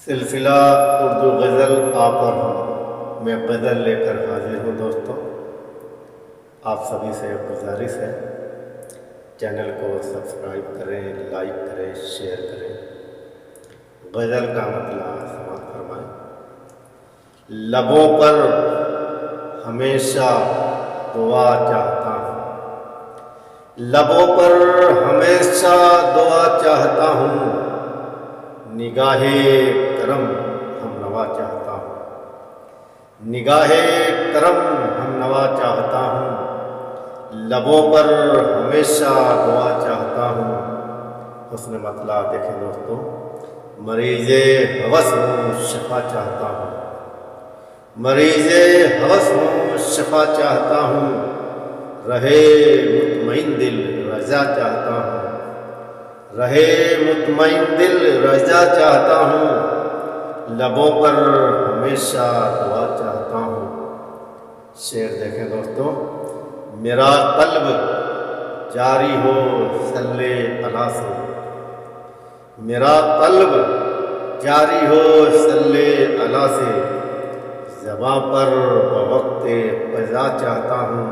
سلسلہ اردو غزل آپ اور ہم میں غزل لے کر حاضر ہوں دوستوں۔ آپ سبھی سے گزارش ہے چینل کو سبسکرائب کریں، لائک کریں، شیئر کریں۔ غزل کا مطلب سماعت فرمائیں۔ لبوں پر ہمیشہ دعا چاہتا ہوں، لبوں پر ہمیشہ دعا چاہتا ہوں، نگاہ کرم ہم نوا چاہتا ہوں، نگاہ کرم ہم نوا چاہتا ہوں، لبوں پر ہمیشہ دعا چاہتا ہوں۔ حسن مطلب دیکھیں دوستوں، مریض ہوس ہوں شفا چاہتا ہوں، مریض ہوس ہوں شفا چاہتا ہوں، رہے مطمئن دل رضا چاہتا ہوں، رہے مطمئن دل رضا چاہتا ہوں، لبوں پر ہمیشہ دعا چاہتا ہوں۔ شعر دیکھیں دوستوں، میرا قلب جاری ہو صلی اللہ سے، میرا قلب جاری ہو صلی اللہ سے، زباں پر بوقت قضا چاہتا ہوں،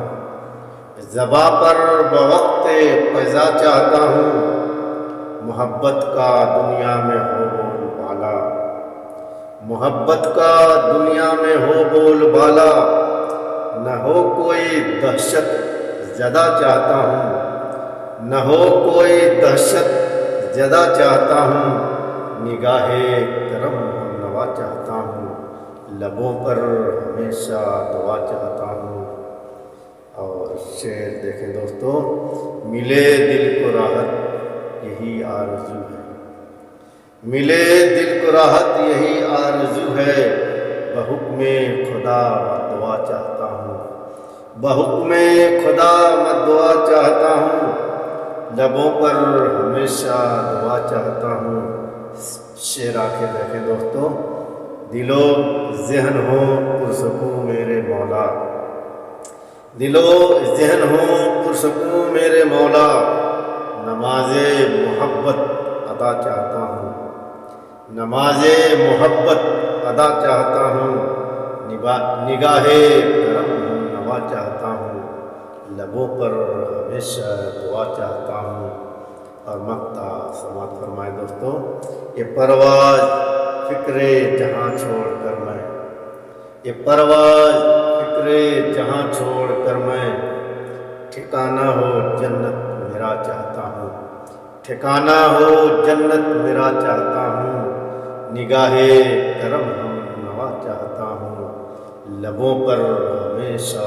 زباں پر بوقت قضا چاہتا ہوں، محبت کا دنیا میں ہو بول بالا، محبت کا دنیا میں ہو بول بالا، نہ ہو کوئی دہشت زدہ چاہتا ہوں، نہ ہو کوئی دہشت زدہ چاہتا ہوں، نگاہ کرم ہم نوا چاہتا ہوں، لبوں پر ہمیشہ دعا چاہتا ہوں۔ اور شعر دیکھیں دوستوں، ملے دل کو راحت یہی آرزو ہے، ملے دل کو راحت یہی آرزو ہے، بحکم خدا مت دعا چاہتا ہوں، بحکم خدا مت دعا چاہتا ہوں، لبوں پر ہمیشہ دعا چاہتا ہوں۔ شعر آخر دیکھیں دوستوں، دل و ذہن ہو پرسکون میرے مولا، دل و ذہن ہو پرسکون میرے مولا، نماز محبت ادا چاہتا ہوں، نماز محبت ادا چاہتا ہوں، نگاہ کرم ہم نوا چاہتا ہوں، لبوں پر ہمیشہ دعا چاہتا ہوں۔ اور مقطع سماعت فرمائے دوستوں، یہ پرواز فکر جہاں چھوڑ کر میں، یہ پرواز فکر جہاں چھوڑ کر میں، ٹھکانہ ہو جنت میرا چاہتا ہوں، ٹھکانہ ہو جنت میرا چاہتا ہوں، نگاہ کرم ہم نوا چاہتا ہوں، لبوں پر ہمیشہ